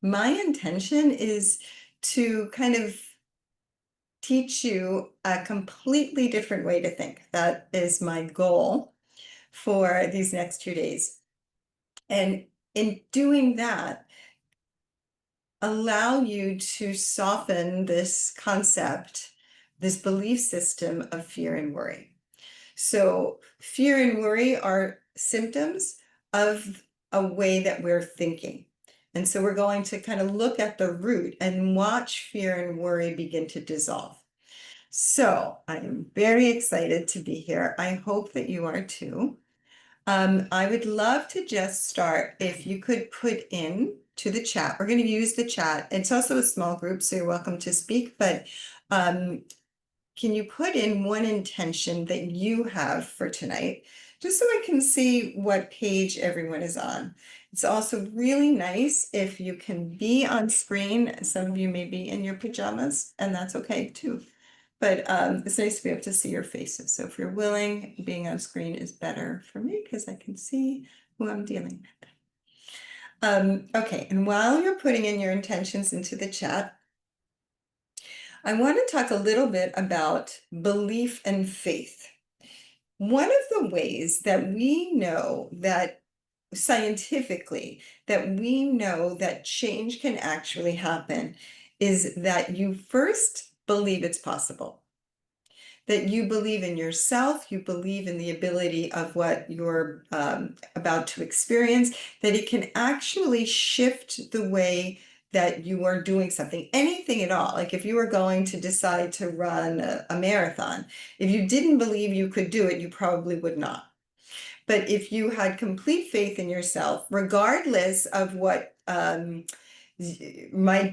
My intention is to kind of teach you a completely different way to think. That is my goal for these next 2 days. And in doing that, allow you to soften this concept, this belief system of fear and worry. So fear and worry are symptoms of a way that we're thinking. And so we're going to kind of look at the root and watch fear and worry begin to dissolve. So I am very excited to be here. I hope that you are too. I would love to just start if you could put in to the chat. We're going to use the chat. It's also a small group, so you're welcome to speak, but can you put in one intention that you have for tonight, just so I can see what page everyone is on? It's also really nice if you can be on screen. Some of you may be in your pajamas, and that's okay too. But it's nice to be able to see your faces. So if you're willing, being on screen is better for me because I can see who I'm dealing with. Okay, and while you're putting in your intentions into the chat, I want to talk a little bit about belief and faith. One of the ways that we know that scientifically, that we know that change can actually happen is that you first believe it's possible. That you believe in yourself, you believe in the ability of what you're about to experience, that it can actually shift the way that you are doing something, anything at all. Like if you were going to decide to run a marathon, if you didn't believe you could do it, you probably would not. But if you had complete faith in yourself, regardless of what might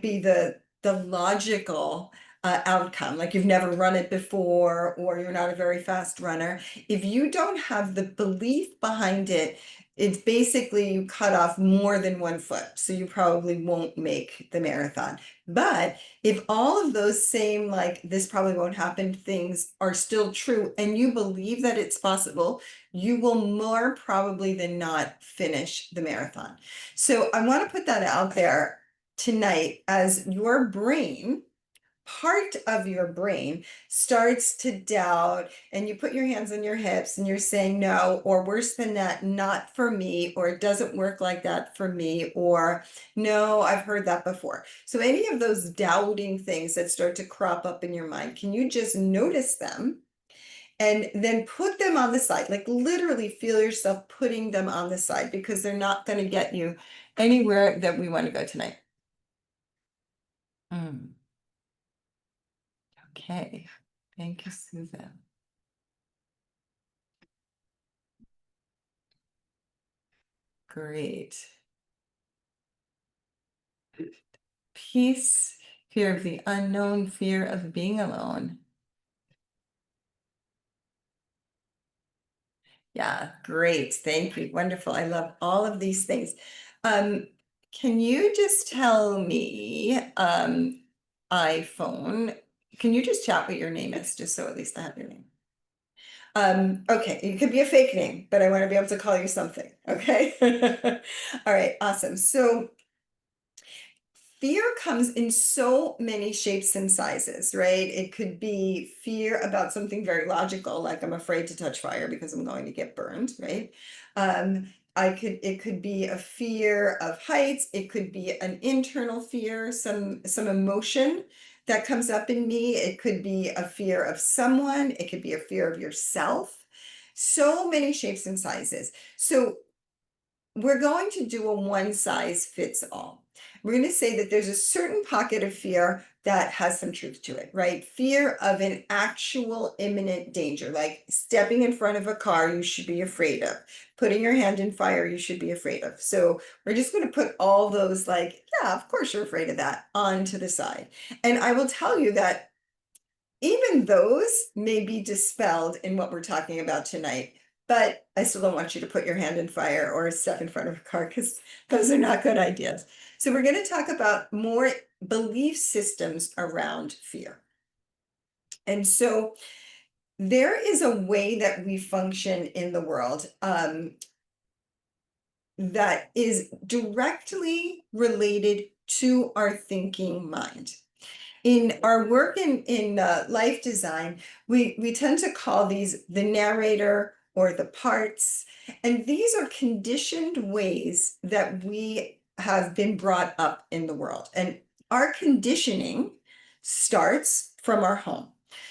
be the logical outcome, like you've never run it before, or you're not a very fast runner, if you don't have the belief behind it, it's basically you cut off more than 1 foot, so you probably won't make the marathon. But if all of those same, like this probably won't happen, things are still true, and you believe that it's possible, you will more probably than not finish the marathon. So I want to put that out there tonight as your brain, part of your brain starts to doubt, and you put your hands on your hips and you're saying no, or worse than that, not for me, or it doesn't work like that for me, or no, I've heard that before. So any of those doubting things that start to crop up in your mind, can you just notice them and then put them on the side? Like literally feel yourself putting them on the side, because they're not going to get you anywhere that we want to go tonight. Okay, thank you, Susan. Great. Peace, fear of the unknown, fear of being alone. Yeah, great. Thank you. Wonderful. I love all of these things. Can you just tell me, iPhone, can you just chat what your name is, just so at least I have your name? Okay, it could be a fake name, but I want to be able to call you something. Okay. All right, awesome. So fear comes in so many shapes and sizes, right? It could be fear about something very logical, like I'm afraid to touch fire because I'm going to get burned, right? It could be a fear of heights. It could be an internal fear, some emotion that comes up in me. It could be a fear of someone. It could be a fear of yourself. So many shapes and sizes. So we're going to do a one size fits all. We're going to say that there's a certain pocket of fear that has some truth to it, right? Fear of an actual imminent danger, like stepping in front of a car, you should be afraid of. Putting your hand in fire, you should be afraid of. So we're just going to put all those, like, yeah, of course you're afraid of that, onto the side. And I will tell you that even those may be dispelled in what we're talking about tonight. But I still don't want you to put your hand in fire or step in front of a car, because those are not good ideas. So we're going to talk about more belief systems around fear. And so there is a way that we function in the world that is directly related to our thinking mind. In our work in life design, we tend to call these the narrator or the parts, and these are conditioned ways that we have been brought up in the world. And our conditioning starts from our home.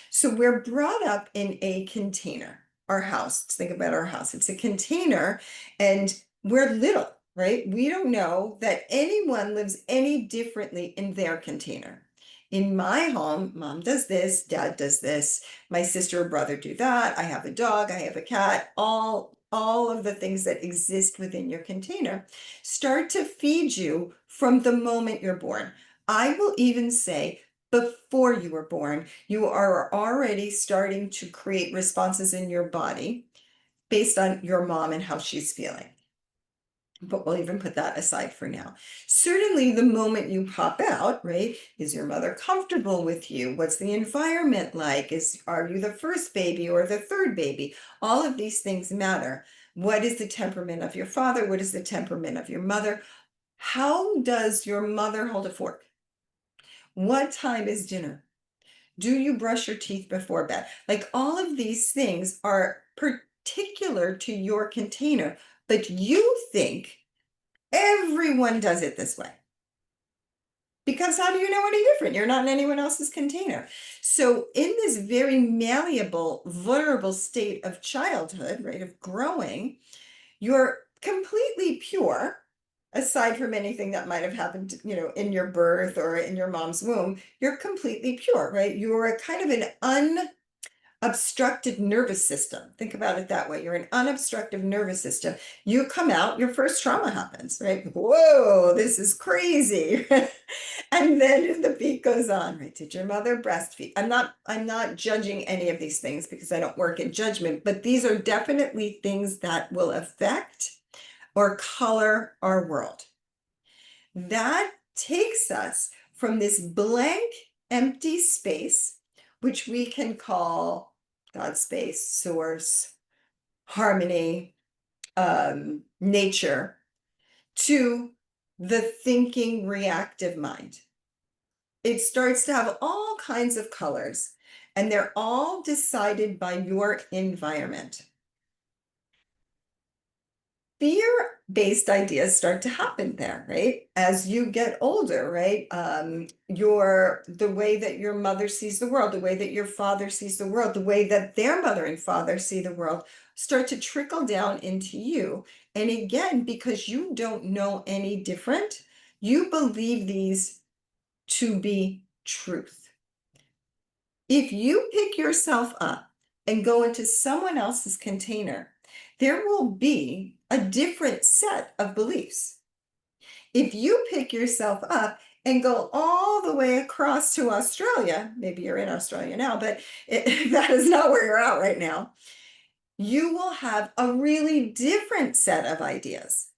So we're brought up in a container, our house. Let's think about our house. It's a container, and we're little, right? We don't know that anyone lives any differently in their container. In my home, mom does this, dad does this, my sister or brother do that, I have a dog, I have a cat, all of the things that exist within your container start to feed you from the moment you're born. I will even say before you were born, you are already starting to create responses in your body based on your mom and how she's feeling. But we'll even put that aside for now. Certainly the moment you pop out, right? Is your mother comfortable with you? What's the environment like? Are you the first baby or the third baby? All of these things matter. What is the temperament of your father? What is the temperament of your mother? How does your mother hold a fork? What time is dinner? Do you brush your teeth before bed? Like, all of these things are particular to your container, but you think everyone does it this way. Because how do you know any different? You're not in anyone else's container. So in this very malleable, vulnerable state of childhood, right, of growing, you're completely pure, aside from anything that might have happened, in your birth or in your mom's womb. You're completely pure, right? You're a kind of an unobstructed nervous system. Think about it that way. You're an unobstructed nervous system. You come out, your first trauma happens, right? Whoa, this is crazy. And then the beat goes on, right? Did your mother breastfeed? I'm not judging any of these things because I don't work in judgment, but these are definitely things that will affect or color our world. That takes us from this blank, empty space, which we can call God, space, source, harmony, nature, to the thinking, reactive mind. It starts to have all kinds of colors, and they're all decided by your environment. Fear-based ideas start to happen there, right? As you get older, right? The way that your mother sees the world, the way that your father sees the world, the way that their mother and father see the world start to trickle down into you. And again, because you don't know any different, you believe these to be truth. If you pick yourself up and go into someone else's container, there will be a different set of beliefs. If you pick yourself up and go all the way across to Australia, maybe you're in Australia now, but that is not where you're at right now, you will have a really different set of ideas.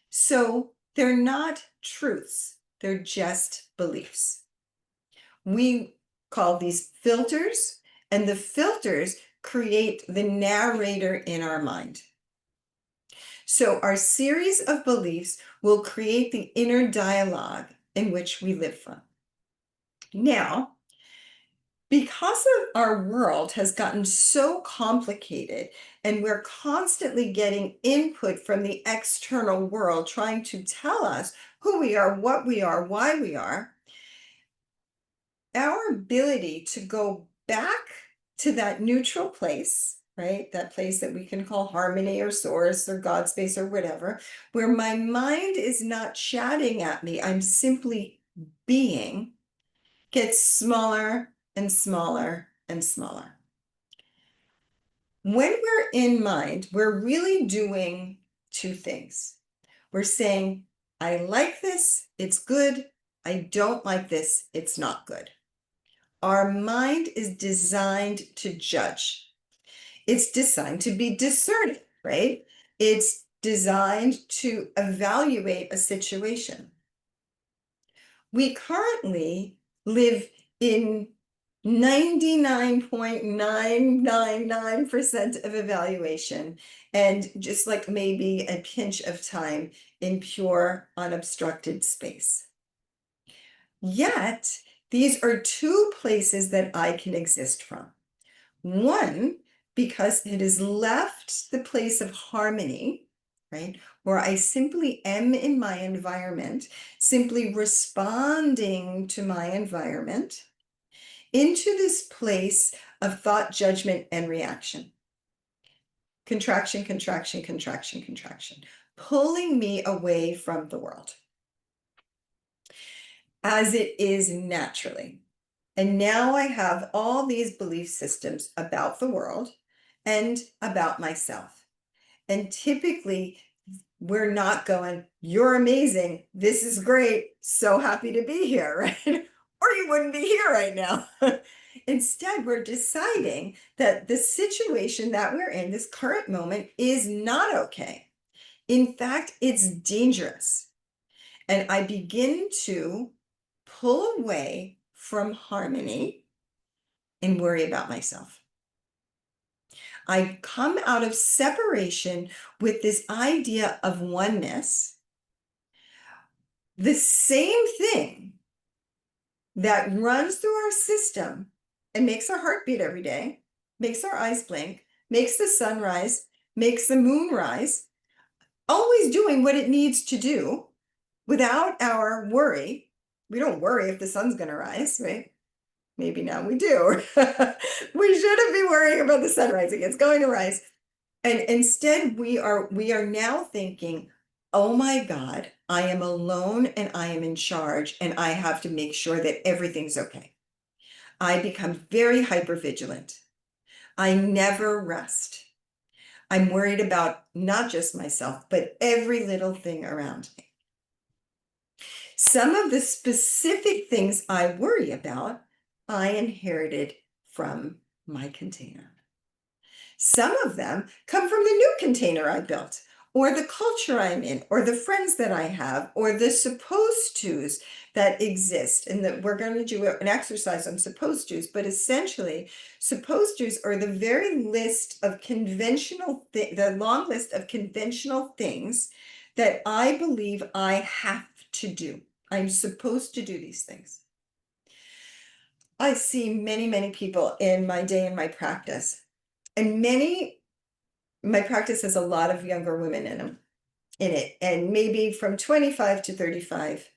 So they're not truths, they're just beliefs. We call these filters, and the filters create the narrator in our mind. So our series of beliefs will create the inner dialogue in which we live from. Now, because of our world has gotten so complicated and we're constantly getting input from the external world trying to tell us who we are, what we are, why we are, our ability to go back to that neutral place, right? That place that we can call harmony or source or God space or whatever, where my mind is not shouting at me, I'm simply being, gets smaller and smaller and smaller. When we're in mind, we're really doing two things. We're saying, I like this, it's good. I don't like this, it's not good. Our mind is designed to judge. It's designed to be discerning, right? It's designed to evaluate a situation. We currently live in 99.999% of evaluation, and just like maybe a pinch of time in pure unobstructed space. Yet, these are two places that I can exist from. One, because it has left the place of harmony, right? Where I simply am in my environment, simply responding to my environment, into this place of thought, judgment, and reaction. Contraction, contraction, contraction, contraction, pulling me away from the world as it is naturally. And now I have all these belief systems about the world and about myself. And typically, we're not going, you're amazing. This is great. So happy to be here, right? Or you wouldn't be here right now. Instead, we're deciding that the situation that we're in, this current moment, is not okay. In fact, it's dangerous. And I begin to pull away from harmony and worry about myself. I come out of separation with this idea of oneness, the same thing that runs through our system and makes our heart beat every day, makes our eyes blink, makes the sun rise, makes the moon rise, always doing what it needs to do without our worry. We don't worry if the sun's going to rise, right? Maybe now we do. We shouldn't be worrying about the sun rising. It's going to rise. And instead, we are now thinking, oh my God, I am alone and I am in charge, and I have to make sure that everything's okay. I become very hypervigilant. I never rest. I'm worried about not just myself, but every little thing around me. Some of the specific things I worry about, I inherited from my container. Some of them come from the new container I built, or the culture I'm in, or the friends that I have, or the supposed tos that exist. And that we're going to do an exercise on supposed tos, but essentially, supposed tos are the very list of the long list of conventional things that I believe I have to do. I'm supposed to do these things. I see many, many people in my day in my practice, and my practice has a lot of younger women in it, and maybe from 25 to 35,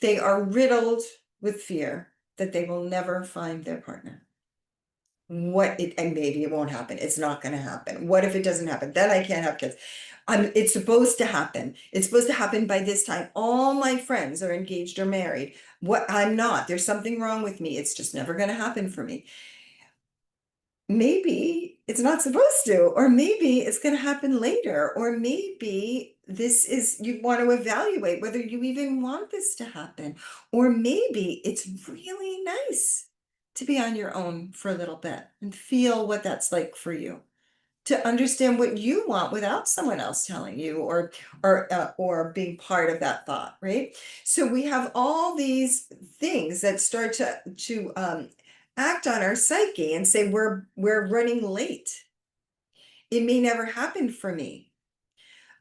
they are riddled with fear that they will never find their partner. And maybe it won't happen. It's not going to happen. What if it doesn't happen? Then I can't have kids. It's supposed to happen. It's supposed to happen by this time. All my friends are engaged or married. I'm not. There's something wrong with me. It's just never going to happen for me. Maybe it's not supposed to, or maybe it's going to happen later, or maybe you want to evaluate whether you even want this to happen, or maybe it's really nice to be on your own for a little bit and feel what that's like for you, to understand what you want without someone else telling you, or being part of that thought, right? So we have all these things that start to act on our psyche and say we're running late. It may never happen for me.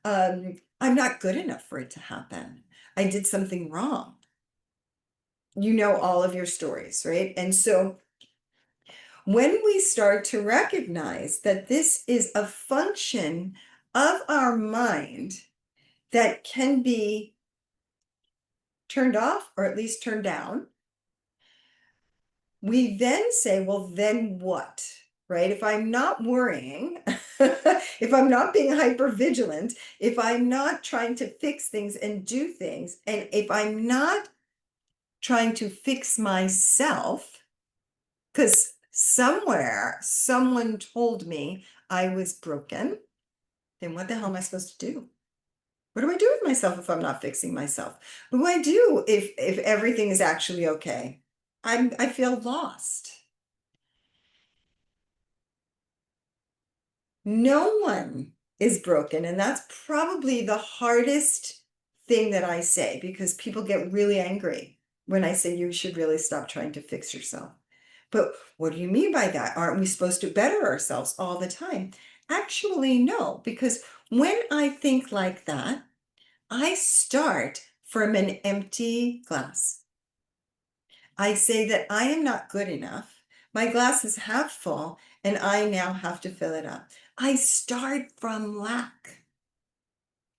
I'm not good enough for it to happen. I did something wrong. You know all of your stories, right? And so when we start to recognize that this is a function of our mind that can be turned off or at least turned down, we then say, well, then what? Right? If I'm not worrying, if I'm not being hyper vigilant, if I'm not trying to fix things and do things, and if I'm not trying to fix myself, because somewhere someone told me I was broken, then what the hell am I supposed to do? What do I do with myself if I'm not fixing myself? What do I do if everything is actually okay? I feel lost. No one is broken, and that's probably the hardest thing that I say, because people get really angry when I say you should really stop trying to fix yourself. But what do you mean by that? Aren't we supposed to better ourselves all the time? Actually, no, because when I think like that, I start from an empty glass. I say that I am not good enough. My glass is half full and I now have to fill it up. I start from lack.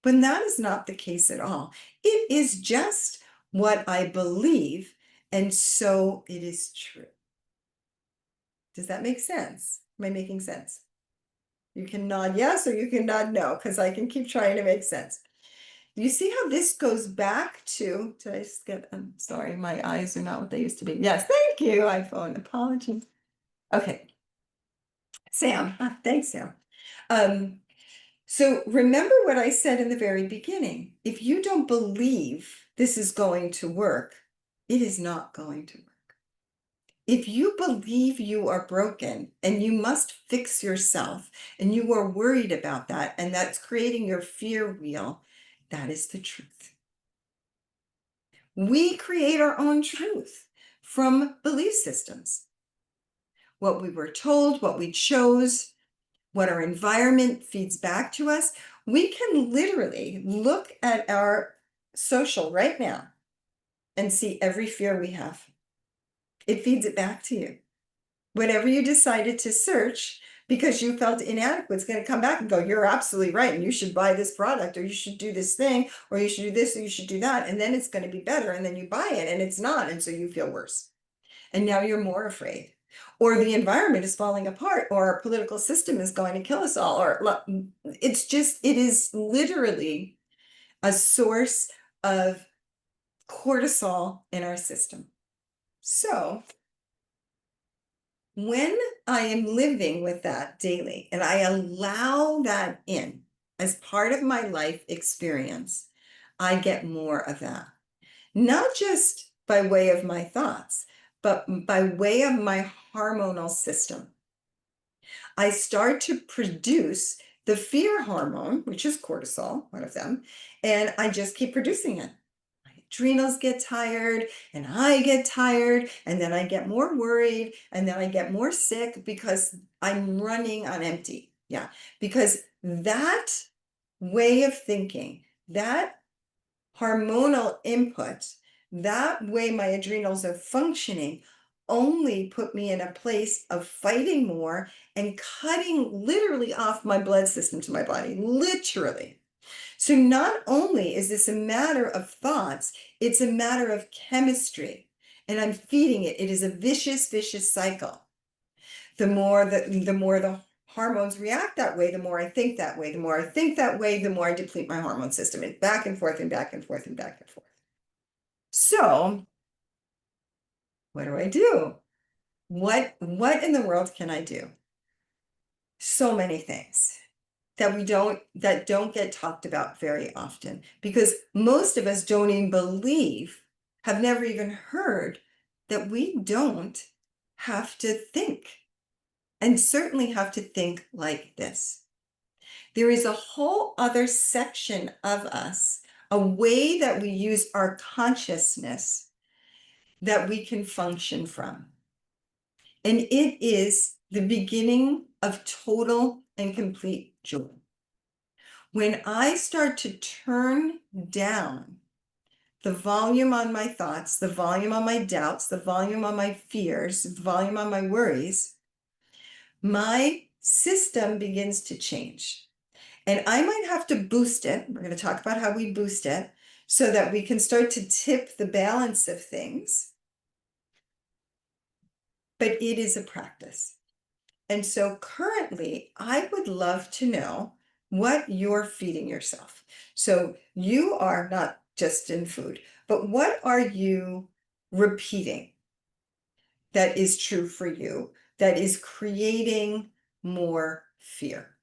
But that is not the case at all. It is just what I believe, and so it is true. Does that make sense? Am I making sense? You can nod yes or you can nod no, because I can keep trying to make sense. You see how this goes back to, did I just get, I'm sorry, my eyes are not what they used to be. Yes, thank you, iPhone, apologies. Okay, Sam, thanks, Sam. So remember what I said in the very beginning. If you don't believe this is going to work, it is not going to work. If you believe you are broken and you must fix yourself and you are worried about that and that's creating your fear wheel, that is the truth. We create our own truth from belief systems. What we were told, what we chose, what our environment feeds back to us. We can literally look at our social right now and see every fear we have. It feeds it back to you. Whatever you decided to search because you felt inadequate, it's going to come back and go, you're absolutely right. And you should buy this product, or you should do this thing, or you should do this, or you should do that. And then it's going to be better. And then you buy it and it's not. And so you feel worse. And now you're more afraid. Or the environment is falling apart, or our political system is going to kill us all. Or it's just, it is literally a source of cortisol in our system. So when I am living with that daily and I allow that in as part of my life experience, I get more of that. Not just by way of my thoughts, but by way of my hormonal system. I start to produce the fear hormone, which is cortisol, one of them, and I just keep producing it. My adrenals get tired and I get tired, and then I get more worried, and then I get more sick because I'm running on empty. Yeah, because that way of thinking, that hormonal input, that way my adrenals are functioning, only put me in a place of fighting more and cutting literally off my blood system to my body, literally. So not only is this a matter of thoughts, it's a matter of chemistry, and I'm feeding it. It is a vicious, vicious cycle. The more the hormones react that way, the more I think that way. The more I think that way, the more I deplete my hormone system, and back and forth and back and forth and back and forth. So what do I do? What in the world can I do? So many things that don't get talked about very often, because most of us don't even believe, have never even heard that we don't have to think, and certainly have to think like this. There is a whole other section of us, a way that we use our consciousness that we can function from. And it is the beginning of total and complete joy. When I start to turn down the volume on my thoughts, the volume on my doubts, the volume on my fears, the volume on my worries, my system begins to change. And I might have to boost it. We're going to talk about how we boost it so that we can start to tip the balance of things. But it is a practice. And so currently, I would love to know what you're feeding yourself. So you are not just in food, but what are you repeating that is true for you, that is creating more fear?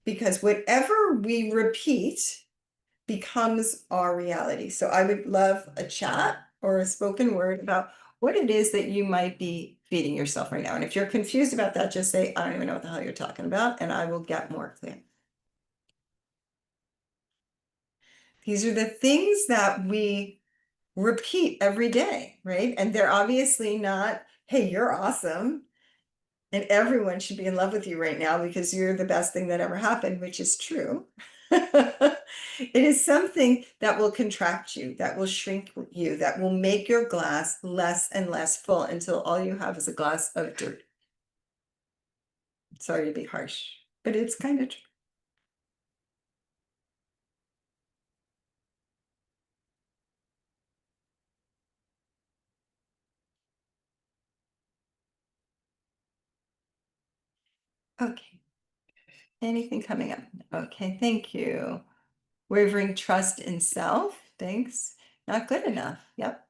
Because whatever we repeat becomes our reality. So I would love a chat or a spoken word about what it is that you might be feeding yourself right now. And if you're confused about that, just say, I don't even know what the hell you're talking about, and I will get more clear. These are the things that we repeat every day, right? And they're obviously not, hey, you're awesome, and everyone should be in love with you right now because you're the best thing that ever happened, which is true. It is something that will contract you, that will shrink you, that will make your glass less and less full until all you have is a glass of dirt. Sorry to be harsh, but it's kind of true. Okay, anything coming up? Okay, thank you. Wavering trust in self, thanks. Not good enough, yep.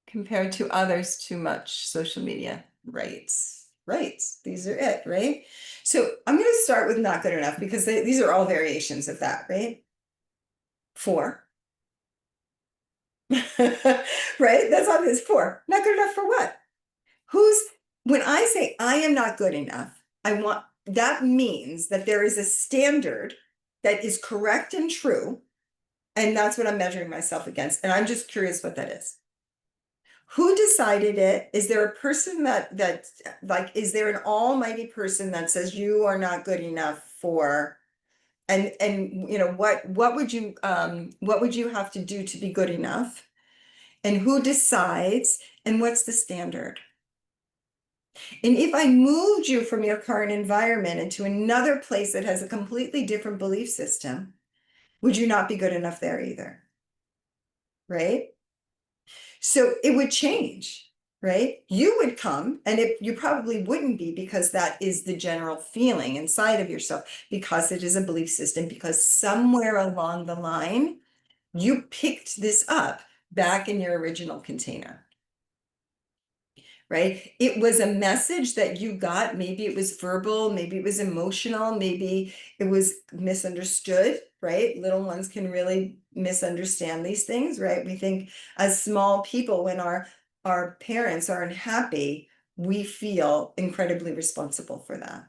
Compared to others too much, social media, rights, these are it, right? So I'm going to start with not good enough because these are all variations of that, right? Four. Right? That's obvious. Four. Not good enough for what? Who's, when I say I am not good enough, I want, that means that there is a standard that is correct and true. And that's what I'm measuring myself against. And I'm just curious what that is. Who decided it? Is there a person that like, is there an almighty person that says you are not good enough for, and you know, what would you have to do to be good enough? And who decides, and what's the standard? And if I moved you from your current environment into another place that has a completely different belief system, would you not be good enough there either? Right? So it would change, right? You would come, and you probably wouldn't be, because that is the general feeling inside of yourself, because it is a belief system, because somewhere along the line, you picked this up back in your original container. Right? It was a message that you got. Maybe it was verbal, maybe it was emotional, maybe it was misunderstood, right? Little ones can really misunderstand these things, right? We think as small people, when our parents are unhappy, we feel incredibly responsible for that.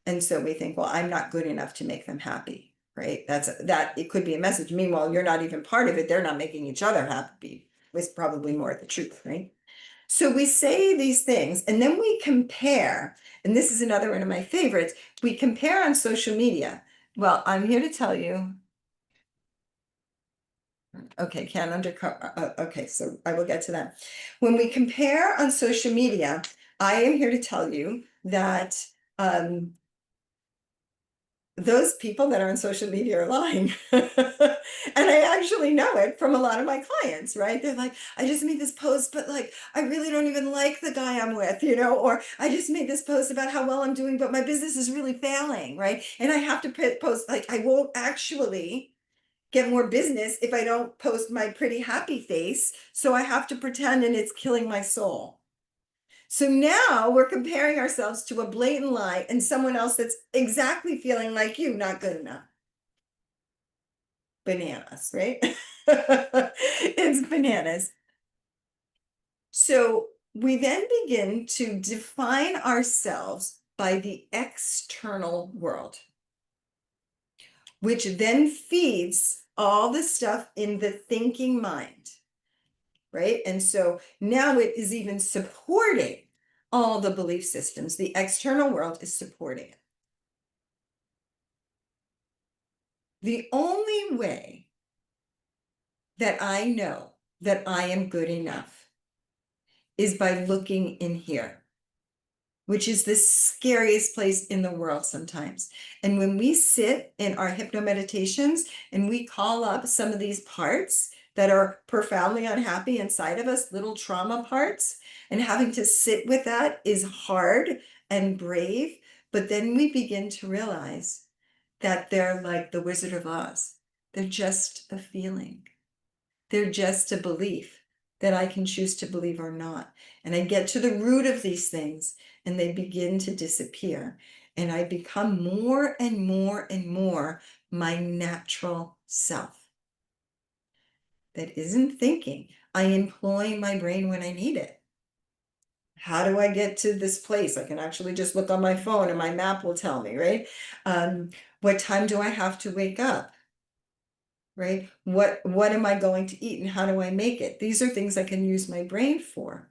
And so we think, well, I'm not good enough to make them happy, right? That it could be a message. Meanwhile, you're not even part of it. They're not making each other happy. Was probably more the truth, right? So we say these things and then we compare, and this is another one of my favorites. We compare on social media. Well, I'm here to tell you. Okay, can't undercover. Okay, so I will get to that. When we compare on social media, I am here to tell you that um, those people that are on social media are lying. And I actually know it from a lot of my clients, right? They're like, I just made this post, but like, I really don't even like the guy I'm with, you know, or I just made this post about how well I'm doing, but my business is really failing, right? And I have to post, like, I won't actually get more business if I don't post my pretty happy face. So I have to pretend, and it's killing my soul. So now we're comparing ourselves to a blatant lie and someone else that's exactly feeling like you, not good enough. Bananas, right? It's bananas. So we then begin to define ourselves by the external world, which then feeds all the stuff in the thinking mind, right? And so now it is even supporting all the belief systems. The external world is supporting it. The only way that I know that I am good enough is by looking in here, which is the scariest place in the world sometimes. And when we sit in our hypno meditations and we call up some of these parts that are profoundly unhappy inside of us, little trauma parts, and having to sit with that is hard and brave. But then we begin to realize that they're like the Wizard of Oz. They're just a feeling. They're just a belief that I can choose to believe or not. And I get to the root of these things and they begin to disappear. And I become more and more and more my natural self. That isn't thinking. I employ my brain when I need it. How do I get to this place? I can actually just look on my phone and my map will tell me, right? What time do I have to wake up? Right? What am I going to eat and how do I make it? These are things I can use my brain for.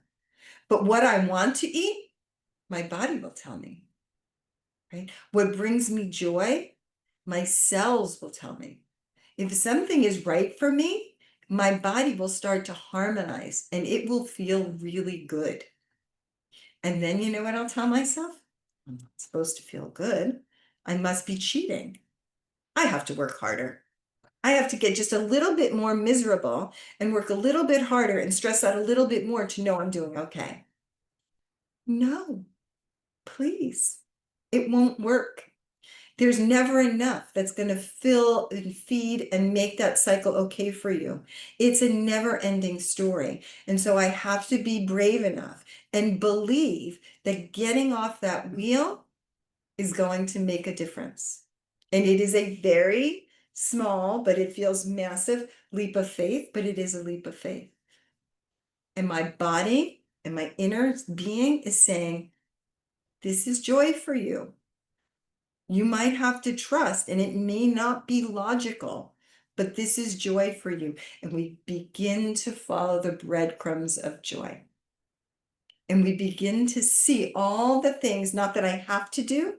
But what I want to eat, my body will tell me. Right? What brings me joy, My cells will tell me. If something is right for me, my body will start to harmonize and it will feel really good. And then you know what I'll tell myself? I'm not supposed to feel good. I must be cheating. I have to work harder. I have to get just a little bit more miserable and work a little bit harder and stress out a little bit more to know I'm doing okay. No, please. It won't work. There's never enough that's going to fill and feed and make that cycle okay for you. It's a never-ending story. And so I have to be brave enough and believe that getting off that wheel is going to make a difference. And it is a very small, but it feels massive leap of faith, but it is a leap of faith. And my body and my inner being is saying, this is joy for you. You might have to trust, and it may not be logical, but this is joy for you. And we begin to follow the breadcrumbs of joy. And we begin to see all the things, not that I have to do,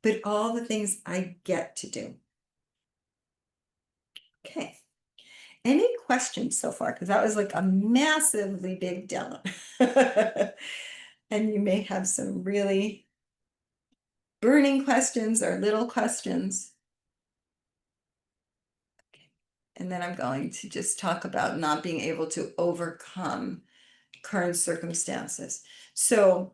but all the things I get to do. Okay. Any questions so far? Because that was like a massively big demo. And you may have some really burning questions or little questions. And then I'm going to just talk about not being able to overcome current circumstances. So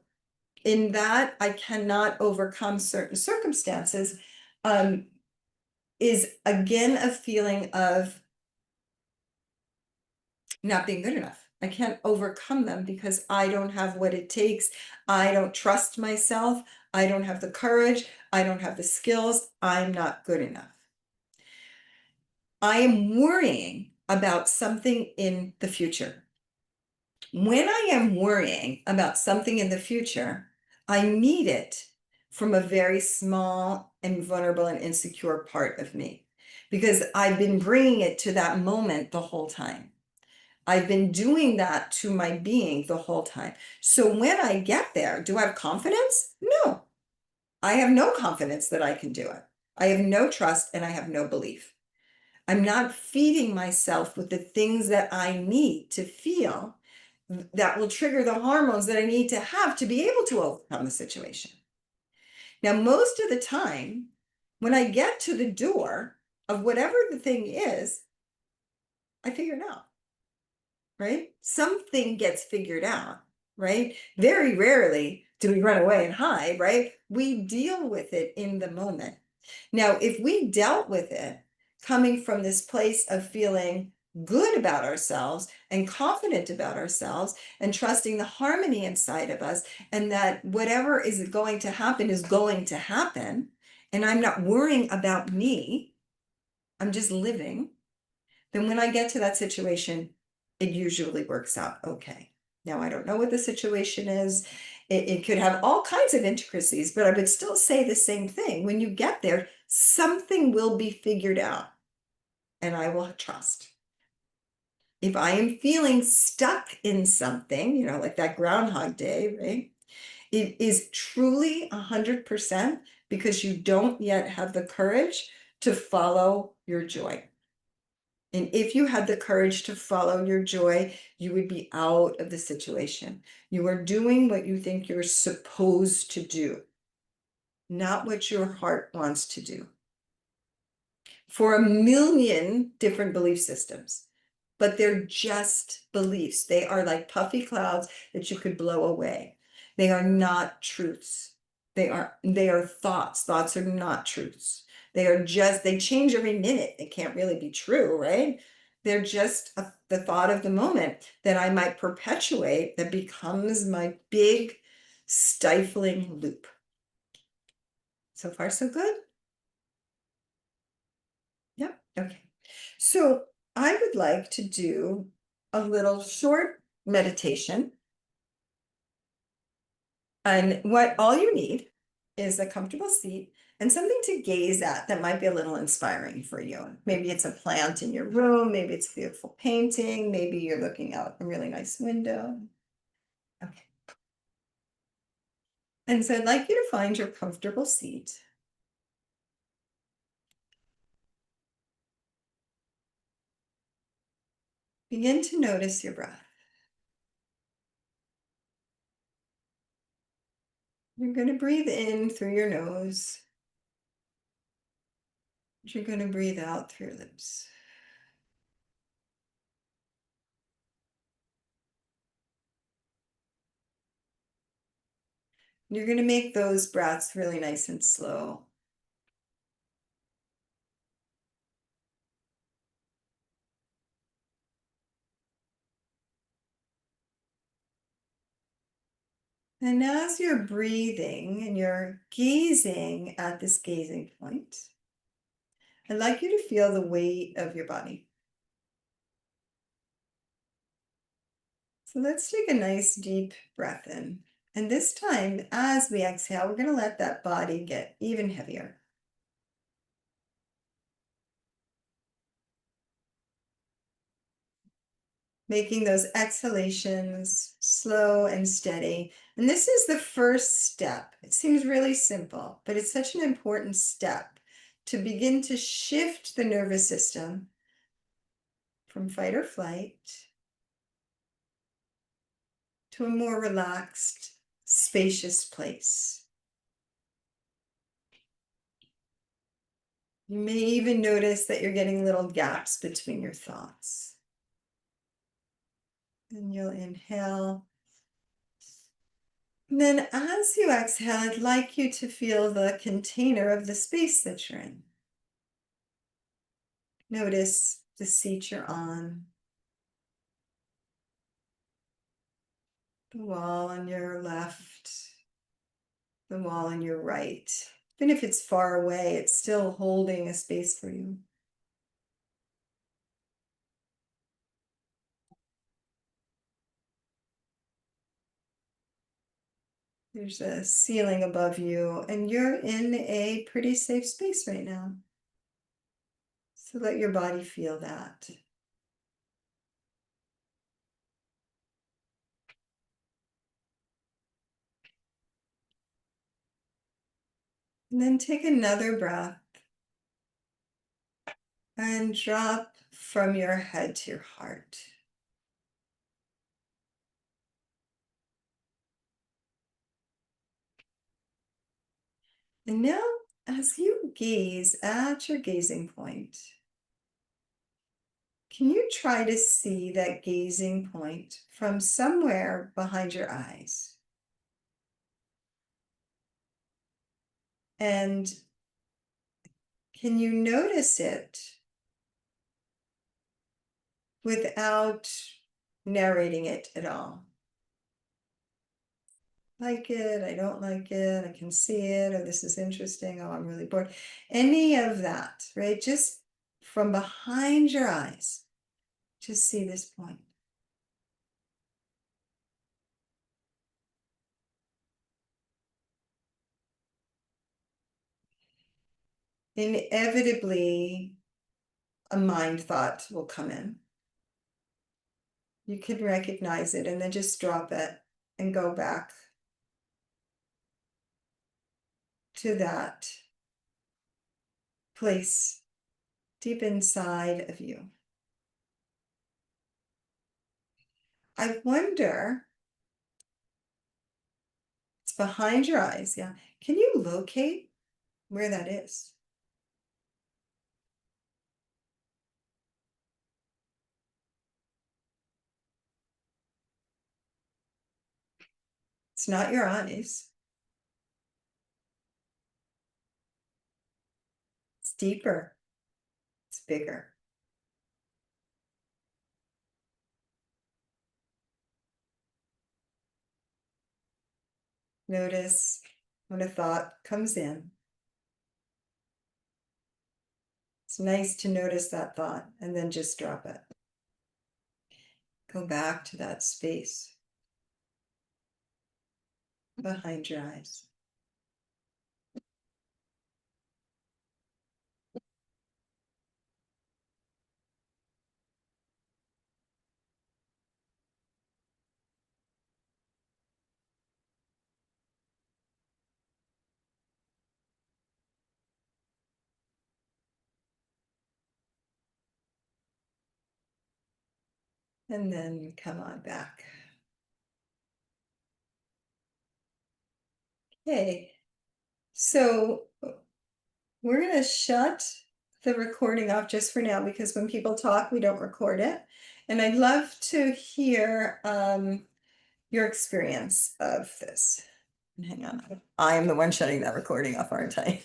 in that I cannot overcome certain circumstances, is again a feeling of not being good enough. I can't overcome them because I don't have what it takes. I don't trust myself. I don't have the courage. I don't have the skills. I'm not good enough. I am worrying about something in the future. When I am worrying about something in the future, I need it from a very small and vulnerable and insecure part of me because I've been bringing it to that moment the whole time. I've been doing that to my being the whole time. So when I get there, do I have confidence? No, I have no confidence that I can do it. I have no trust and I have no belief. I'm not feeding myself with the things that I need to feel that will trigger the hormones that I need to have to be able to overcome the situation. Now, most of the time, when I get to the door of whatever the thing is, I figure it out, right? Something gets figured out, right? Very rarely do we run away and hide, right? We deal with it in the moment. Now, if we dealt with it coming from this place of feeling good about ourselves and confident about ourselves and trusting the harmony inside of us and that whatever is going to happen is going to happen, and I'm not worrying about me, I'm just living, then when I get to that situation, it usually works out okay. Now, I don't know what the situation is. It could have all kinds of intricacies, but I would still say the same thing. When you get there, something will be figured out, and I will trust. If I am feeling stuck in something, you know, like that Groundhog Day, right? It is truly 100% because you don't yet have the courage to follow your joy. And if you had the courage to follow your joy, you would be out of the situation. You are doing what you think you're supposed to do, not what your heart wants to do. For a million different belief systems, but they're just beliefs. They are like puffy clouds that you could blow away. They are not truths. They are thoughts. Thoughts are not truths. They change every minute. They can't really be true, right? They're just the thought of the moment that I might perpetuate that becomes my big stifling loop. So far, so good? Yep. Okay. So I would like to do a little short meditation. And what all you need is a comfortable seat and something to gaze at that might be a little inspiring for you. Maybe it's a plant in your room, maybe it's a beautiful painting, maybe you're looking out a really nice window. Okay. And so I'd like you to find your comfortable seat. Begin to notice your breath. You're going to breathe in through your nose. You're going to breathe out through your lips. You're going to make those breaths really nice and slow. And as you're breathing and you're gazing at this gazing point, I'd like you to feel the weight of your body. So let's take a nice deep breath in. And this time, as we exhale, we're going to let that body get even heavier. Making those exhalations slow and steady. And this is the first step. It seems really simple, but it's such an important step to begin to shift the nervous system from fight or flight to a more relaxed, spacious place. You may even notice that you're getting little gaps between your thoughts. And you'll inhale. And then as you exhale, I'd like you to feel the container of the space that you're in. Notice the seat you're on, the wall on your left, the wall on your right. Even if it's far away, it's still holding a space for you. There's a ceiling above you, and you're in a pretty safe space right now. So let your body feel that. And then take another breath and drop from your head to your heart. And now, as you gaze at your gazing point, can you try to see that gazing point from somewhere behind your eyes? And can you notice it without narrating it at all? Like it, I don't like it, I can see it, or this is interesting, oh, I'm really bored. Any of that, right? Just from behind your eyes, just see this point. Inevitably, a mind thought will come in. You can recognize it and then just drop it and go back to that place deep inside of you. I wonder, it's behind your eyes, yeah. Can you locate where that is? It's not your eyes. It's deeper. It's bigger. Notice when a thought comes in. It's nice to notice that thought and then just drop it. Go back to that space behind your eyes. And then come on back. Okay, so we're gonna shut the recording off just for now because when people talk, we don't record it. And I'd love to hear your experience of this. Hang on, I am the one shutting that recording off, aren't I?